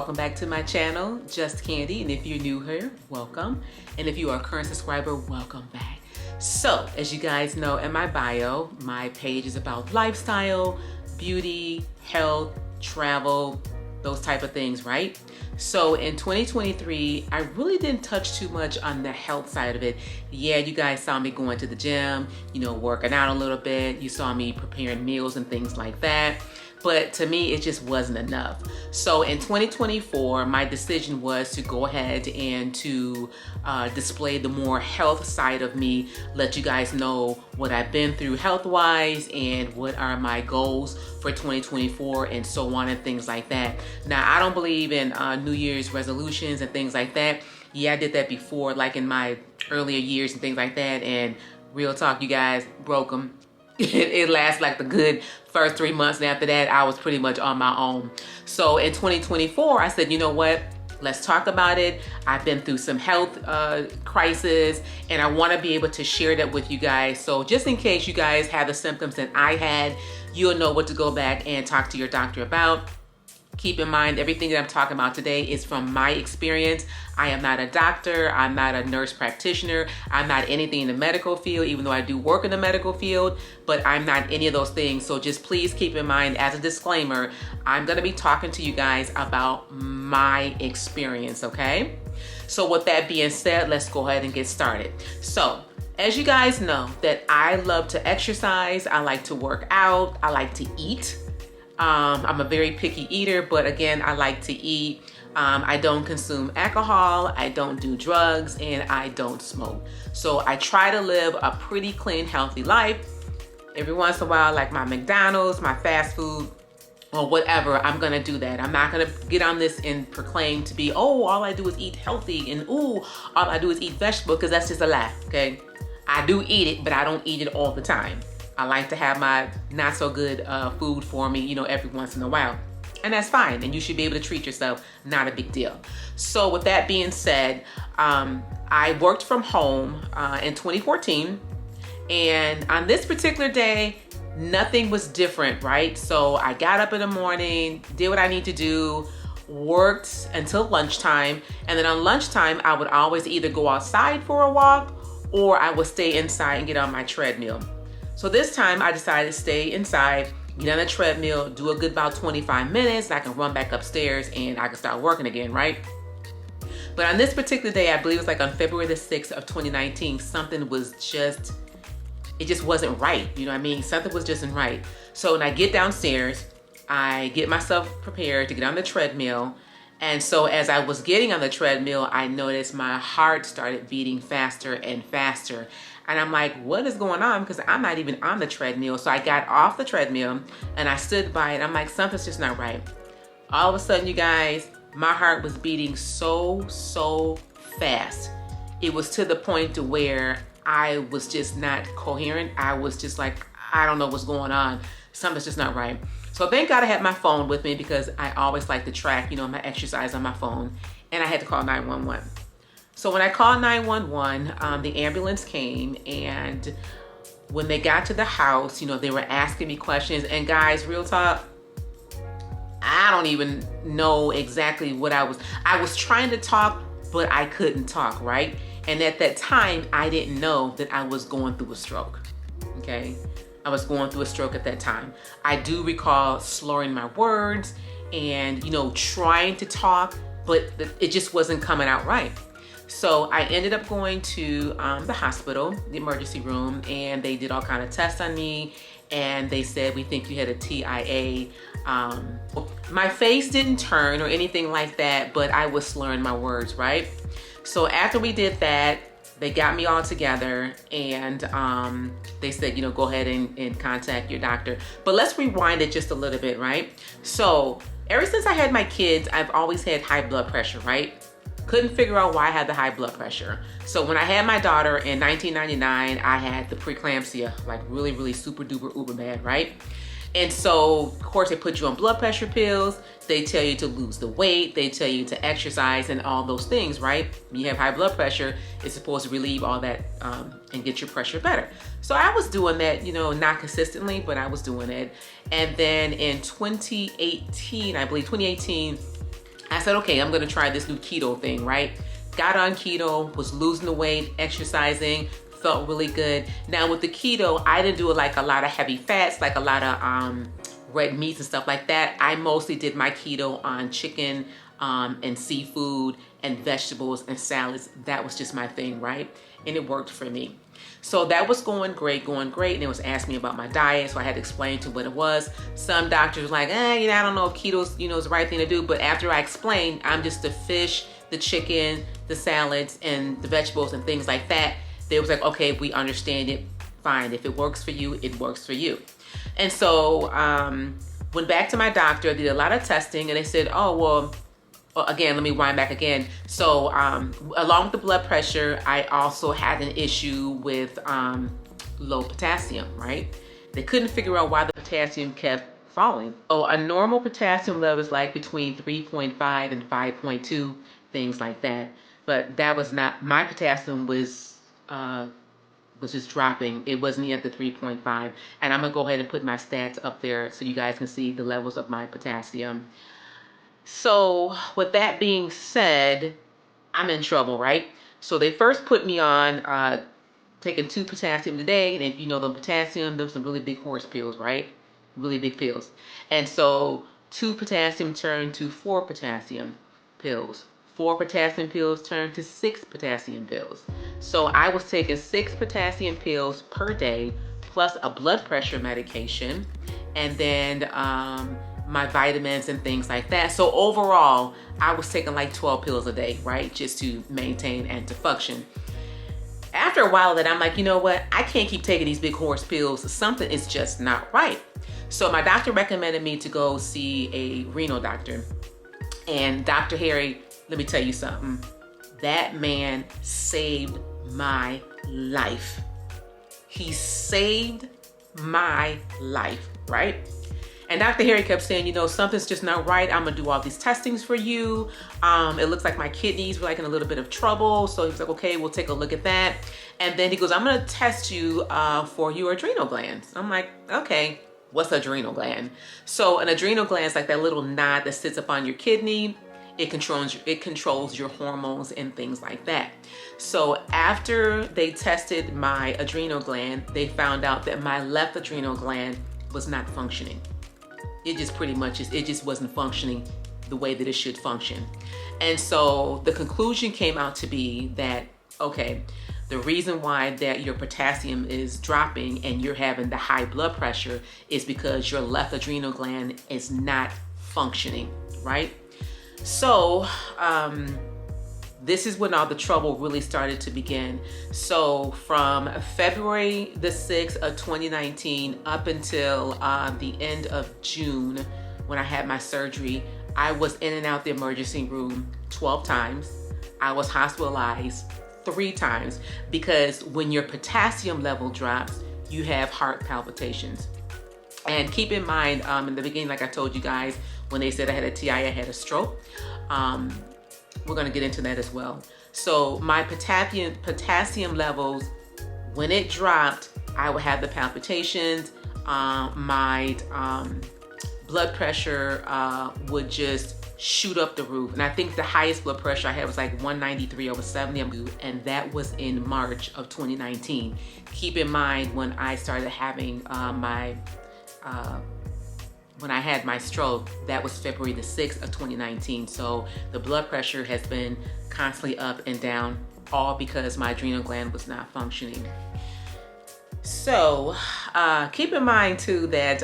welcome back to my channel, Just Khandi. And if you're new here, welcome. And if you are a current subscriber, welcome back. So, as you guys know in my bio, my page is about lifestyle, beauty, health, travel, those type of things, right? So in 2023, I really didn't touch too much on the health side of it. Yeah, you guys saw me going to the gym, working out a little bit. You saw me preparing meals and things like that. But to me, it just wasn't enough. So in 2024, my decision was to go ahead and to display the more health side of me, let you guys know what I've been through health-wise and what are my goals for 2024 and so on and things like that. Now, I don't believe in New Year's resolutions and things like that. Yeah, I did that before, like in my earlier years and things like that. And real talk, you guys, broke them. It lasts like the good first 3 months, and after that I was pretty much on my own. So in 2024 I said, you know what, let's talk about it. I've been through some health crisis and I want to be able to share that with you guys. So just in case you guys have the symptoms that I had, you'll know what to go back and talk to your doctor about. Keep in mind, everything that I'm talking about today is from my experience. I am not a doctor. I'm not a nurse practitioner. I'm not anything in the medical field, even though I do work in the medical field, but I'm not any of those things. So just please keep in mind, as a disclaimer, I'm gonna be talking to you guys about my experience, okay? So with that being said, let's go ahead and get started. So, as you guys know, that I love to exercise, I like to work out, I like to eat. I'm a very picky eater, but again, I like to eat. I don't consume alcohol, I don't do drugs, and I don't smoke. So I try to live a pretty clean, healthy life. Every once in a while, like my McDonald's, my fast food, or whatever, I'm gonna do that. I'm not gonna get on this and proclaim to be, oh, all I do is eat healthy, and ooh, all I do is eat vegetables, because that's just a lie, okay? I do eat it, but I don't eat it all the time. I like to have my not so good food for me, every once in a while. And that's fine. And you should be able to treat yourself. Not a big deal. So with that being said, I worked from home in 2014. And on this particular day, nothing was different, right? So I got up in the morning, did what I need to do, worked until lunchtime. And then on lunchtime, I would always either go outside for a walk or I would stay inside and get on my treadmill. So this time I decided to stay inside, get on the treadmill, do a good about 25 minutes, and I can run back upstairs and I can start working again, right? But on this particular day, I believe it was like on February the 6th of 2019, something was just, it just wasn't right. You know what I mean? Something was just not right. So when I get downstairs, I get myself prepared to get on the treadmill. And so as I was getting on the treadmill, I noticed my heart started beating faster and faster. And I'm like, what is going on? Because I'm not even on the treadmill. So I got off the treadmill and I stood by it. I'm like, something's just not right. All of a sudden, you guys, my heart was beating so fast. It was to the point to where I was just not coherent. I was just like, I don't know what's going on. Something's just not right. So thank God I had my phone with me, because I always like to track, my exercise on my phone. And I had to call 911. So when I called 911, the ambulance came, and when they got to the house, they were asking me questions. And guys, real talk, I don't even know exactly what I was trying to talk, but I couldn't talk, right? And at that time, I didn't know that I was going through a stroke, okay? I was going through a stroke at that time. I do recall slurring my words and, trying to talk, but it just wasn't coming out right. So I ended up going to the hospital, the emergency room, and they did all kind of tests on me. And they said, we think you had a TIA. My face didn't turn or anything like that, but I was slurring my words, right? So after we did that, they got me all together, and they said, go ahead and contact your doctor. But let's rewind it just a little bit, right? So ever since I had my kids, I've always had high blood pressure, right? Couldn't figure out why I had the high blood pressure. So when I had my daughter in 1999, I had the preeclampsia, like really super duper uber bad, right? And so, of course, they put you on blood pressure pills. They tell you to lose the weight. They tell you to exercise and all those things, right? When you have high blood pressure, it's supposed to relieve all that and get your pressure better. So I was doing that, not consistently, but I was doing it. And then in 2018, I believe 2018, I said, okay, I'm gonna try this new keto thing, right? Got on keto, was losing the weight, exercising, felt really good. Now with the keto, I didn't do like a lot of heavy fats, like a lot of red meats and stuff like that. I mostly did my keto on chicken and seafood and vegetables and salads. That was just my thing, right? And it worked for me. So that was going great. And it was asking me about my diet, so I had to explain to what it was. Some doctors were like, you know, I don't know if keto's, you know, is the right thing to do. But after I explained, I'm just the fish, the chicken, the salads, and the vegetables and things like that. They was like, okay, we understand it. Fine. If it works for you, it works for you. And so went back to my doctor, did a lot of testing, and they said, oh, well, again, let me wind back again. So along with the blood pressure, I also had an issue with low potassium, right? They couldn't figure out why the potassium kept falling. Oh, a normal potassium level is like between 3.5 and 5.2, things like that. But that was not, my potassium was just dropping. It wasn't at the 3.5. And I'm gonna go ahead and put my stats up there so you guys can see the levels of my potassium. So with that being said, I'm in trouble, right? So they first put me on taking 2 potassium a day. And if you know the potassium, those are some really big horse pills, right? Really big pills. And so 2 potassium turned to 4 potassium pills. 4 potassium pills turned to 6 potassium pills. So I was taking 6 potassium pills per day, plus a blood pressure medication, and then my vitamins and things like that. So overall, I was taking like 12 pills a day, right? Just to maintain and to function. After a while that I'm like, you know what? I can't keep taking these big horse pills. Something is just not right. So my doctor recommended me to go see a renal doctor. And Dr. Harry, let me tell you something. That man saved my life. He saved my life, right? And Dr. Harry kept saying, you know, something's just not right. I'm gonna do all these testings for you. It looks like my kidneys were like in a little bit of trouble. So he was like, okay, we'll take a look at that. And then he goes, I'm gonna test you for your adrenal glands. I'm like, okay, what's adrenal gland? So an adrenal gland is like that little knot that sits up on your kidney. It controls your hormones and things like that. So after they tested my adrenal gland, they found out that my left adrenal gland was not functioning. It just pretty much it just wasn't functioning the way that it should function. And so the conclusion came out to be that, okay, the reason why that your potassium is dropping and you're having the high blood pressure is because your left adrenal gland is not functioning, right? So this is when all the trouble really started to begin. So from February the 6th of 2019 up until the end of June, when I had my surgery, I was in and out the emergency room 12 times. I was hospitalized 3 times because when your potassium level drops, you have heart palpitations. And keep in mind, in the beginning, like I told you guys, when they said I had a TI, I had a stroke. We're gonna get into that as well. So my potassium levels, when it dropped, I would have the palpitations. My blood pressure would just shoot up the roof. And I think the highest blood pressure I had was like 193/70, and that was in March of 2019. Keep in mind, when I started having when I had my stroke, that was February the 6th of 2019. So the blood pressure has been constantly up and down, all because my adrenal gland was not functioning. So keep in mind too that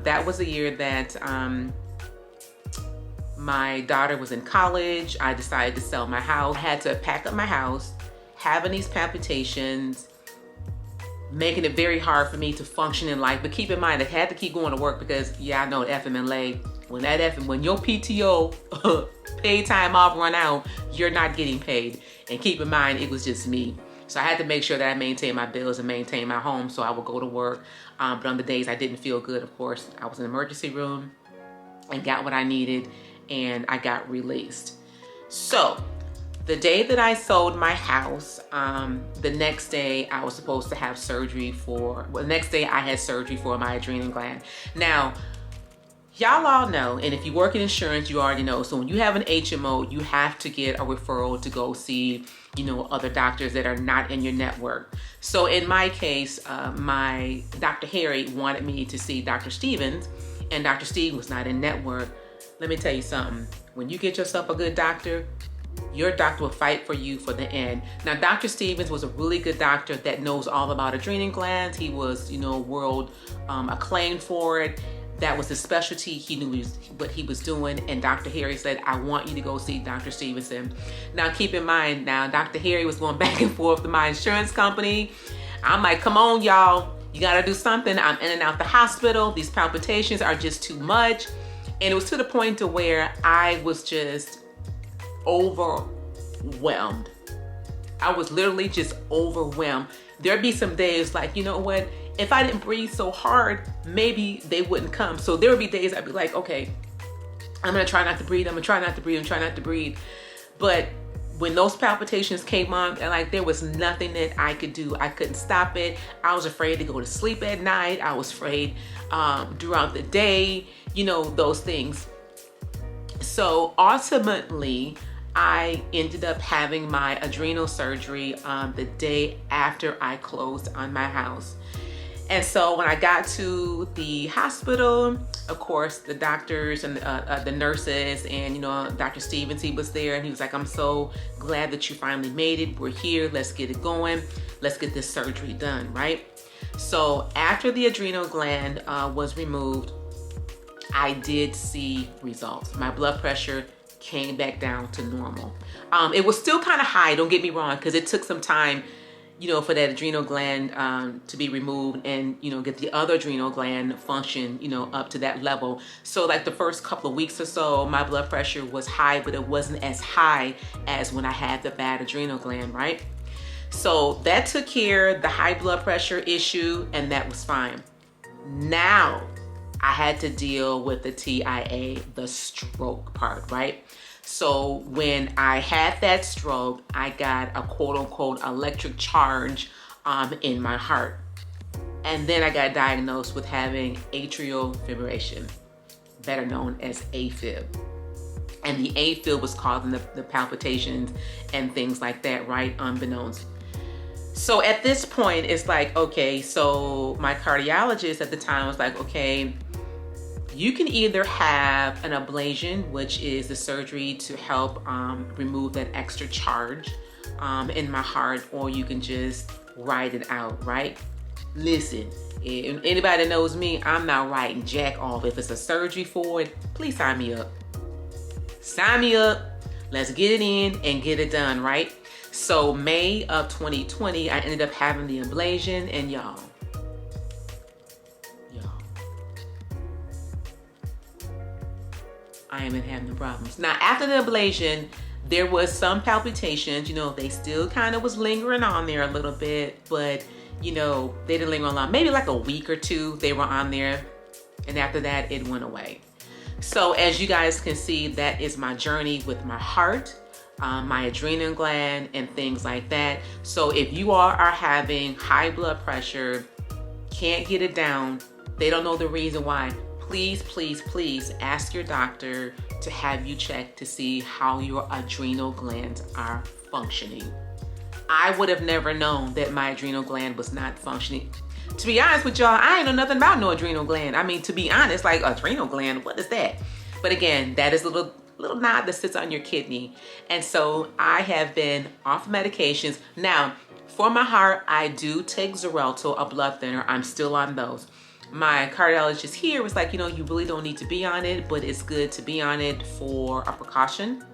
that was a year that my daughter was in college. I decided to sell my house. I had to pack up my house, having these palpitations, making it very hard for me to function in life. But keep in mind, I had to keep going to work because, yeah, I know FMLA, when your PTO paid time off run out, you're not getting paid. And keep in mind, it was just me. So I had to make sure that I maintained my bills and maintained my home, so I would go to work. But on the days I didn't feel good, of course, I was in the emergency room and got what I needed, and I got released. So the day that I sold my house, the next day I was supposed to have surgery the next day I had surgery for my adrenal gland. Now, Y'all all know, and if you work in insurance, you already know. So when you have an HMO, you have to get a referral to go see, you know, other doctors that are not in your network. So in my case, my Dr. Harry wanted me to see Dr. Stevens, and Dr. Stevens was not in network. Let me tell you something. When you get yourself a good doctor, your doctor will fight for you for the end. Now, Dr. Stevens was a really good doctor that knows all about adrenal glands. He was, you know, world acclaimed for it. That was his specialty. He knew what he was doing. And Dr. Harry said, I want you to go see Dr. Stevenson. Now, keep in mind, now, Dr. Harry was going back and forth with my insurance company. I'm like, come on, y'all. You got to do something. I'm in and out the hospital. These palpitations are just too much. And it was to the point to where I was just overwhelmed. I was literally just overwhelmed. There'd be some days like, you know what? If I didn't breathe so hard, maybe they wouldn't come. So there would be days I'd be like, okay, I'm gonna try not to breathe. I'm gonna try not to breathe. I'm trying not to breathe. But when those palpitations came on, and like there was nothing that I could do. I couldn't stop it. I was afraid to go to sleep at night. I was afraid throughout the day, you know, those things. So ultimately, I ended up having my adrenal surgery the day after I closed on my house. And so when I got to the hospital, of course, the doctors and the nurses and, you know, Dr. Stevens, he was there and he was like, I'm so glad that you finally made it. We're here. Let's get it going. Let's get this surgery done, right? So after the adrenal gland was removed, I did see results. My blood pressure came back down to normal. It was still kind of high, don't get me wrong, because it took some time, you know, for that adrenal gland to be removed and, you know, get the other adrenal gland function, you know, up to that level. So like the first couple of weeks or so, my blood pressure was high, but it wasn't as high as when I had the bad adrenal gland, right? So that took care of the high blood pressure issue, and that was fine. Now I had to deal with the TIA, the stroke part, right? So when I had that stroke, I got a quote unquote electric charge in my heart. And then I got diagnosed with having atrial fibrillation, better known as AFib. And the AFib was causing the palpitations and things like that, right? Unbeknownst. So at this point, it's like, okay, so my cardiologist at the time was like, okay, you can either have an ablation, which is the surgery to help remove that extra charge in my heart, or you can just ride it out, right? Listen, if anybody that knows me, I'm not writing jack off. If it's a surgery for it, please sign me up. Sign me up. Let's get it in and get it done, right? So May of 2020, I ended up having the ablation, and y'all, I ain't been having no problems. Now, after the ablation, there was some palpitations, you know, they still kind of was lingering on there a little bit, but, you know, they didn't linger on long. Maybe like a week or two, they were on there. And after that, it went away. So as you guys can see, that is my journey with my heart, my adrenal gland, and things like that. So if you are having high blood pressure, can't get it down, they don't know the reason why, please, please, please ask your doctor to have you checked to see how your adrenal glands are functioning. I would have never known that my adrenal gland was not functioning. To be honest with y'all, I ain't know nothing about no adrenal gland. I mean, to be honest, like adrenal gland, what is that? But again, that is a little knot that sits on your kidney. And so I have been off medications. Now, for my heart, I do take Xarelto, a blood thinner. I'm still on those. My cardiologist here was like, you know, you really don't need to be on it, but it's good to be on it for a precaution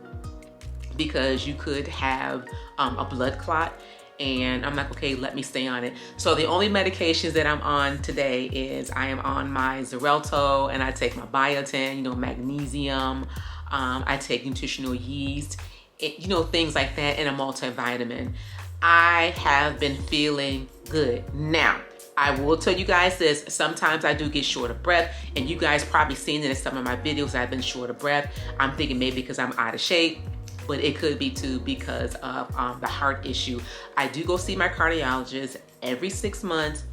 because you could have a blood clot. And I'm like, okay, let me stay on it. So the only medications that I'm on today is I am on my Xarelto, and I take my biotin, you know, magnesium. I take nutritional yeast, you know, things like that, and a multivitamin. I have been feeling good. Now, I will tell you guys this, sometimes I do get short of breath, and you guys probably seen it in some of my videos, I've been short of breath. I'm thinking maybe because I'm out of shape, but it could be too because of the heart issue. I do go see my cardiologist every 6 months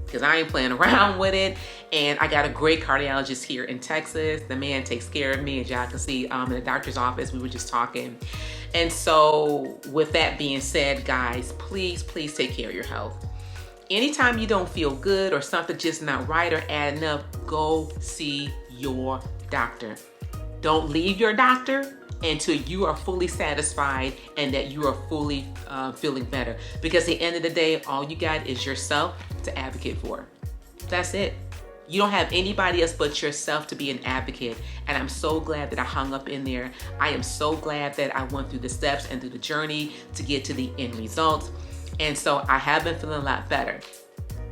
because I ain't playing around with it. And I got a great cardiologist here in Texas. The man takes care of me, as y'all can see in the doctor's office. We were just talking. And so with that being said, guys, please take care of your health. Anytime you don't feel good or something just not right or adding up, go see your doctor. Don't leave your doctor until you are fully satisfied and that you are fully feeling better. Because at the end of the day, all you got is yourself to advocate for. That's it. You don't have anybody else but yourself to be an advocate. And I'm so glad that I hung up in there. I am so glad that I went through the steps and through the journey to get to the end result. And so I have been feeling a lot better.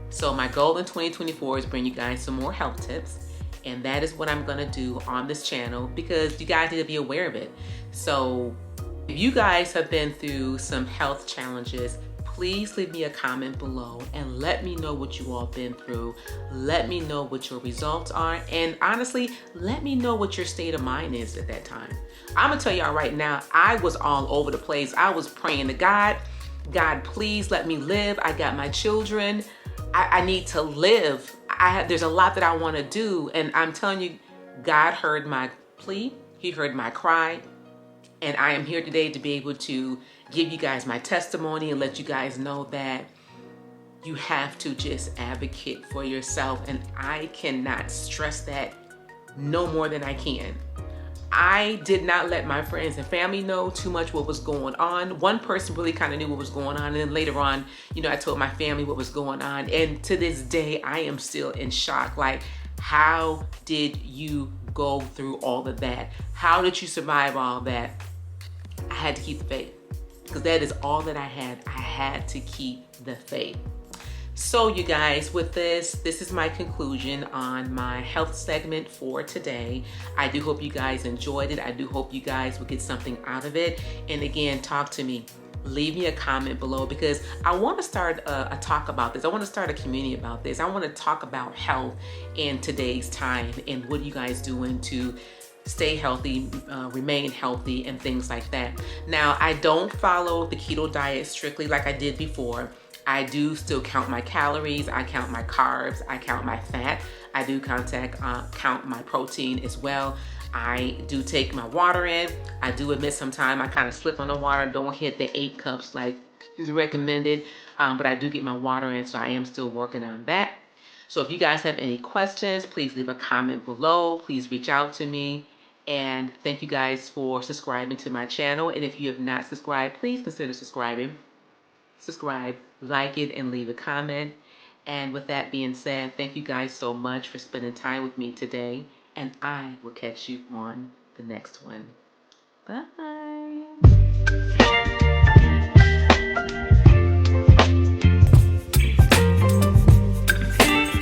So my goal in 2024 is bring you guys some more health tips. And that is what I'm gonna do on this channel because you guys need to be aware of it. So if you guys have been through some health challenges, please leave me a comment below and let me know what you all been through. Let me know what your results are. And honestly, let me know what your state of mind is at that time. I'm gonna tell y'all right now, I was all over the place. I was praying to God, God, please let me live. I got my children. I need to live. There's a lot that I want to do. And I'm telling you, God heard my plea. He heard my cry. And I am here today to be able to give you guys my testimony and let you guys know that you have to just advocate for yourself. And I cannot stress that no more than I can. I did not let my friends and family know too much what was going on. One person really kind of knew what was going on. And then later on, you know, I told my family what was going on. And to this day, I am still in shock. Like, how did you go through all of that? How did you survive all that? I had to keep the faith because that is all that I had. I had to keep the faith. So you guys, with this is my conclusion on my health segment for today. I do hope you guys enjoyed it. I do hope you guys will get something out of it. And again, talk to me. Leave me a comment below because I want to start a talk about this. I want to start a community about this. I want to talk about health in today's time and what are you guys doing to stay healthy, remain healthy, and things like that. Now, I don't follow the keto diet strictly like I did before. I do still count my calories, I count my carbs, I count my fat, I do count my protein as well. I do take my water in. I do admit sometimes I kind of slip on the water, don't hit the 8 cups like is recommended, but I do get my water in, so I am still working on that. So if you guys have any questions, please leave a comment below. Please reach out to me. And thank you guys for subscribing to my channel. And if you have not subscribed, please consider subscribing. Subscribe, like it, and leave a comment. And with that being said, thank you guys so much for spending time with me today. And I will catch you on the next one. Bye.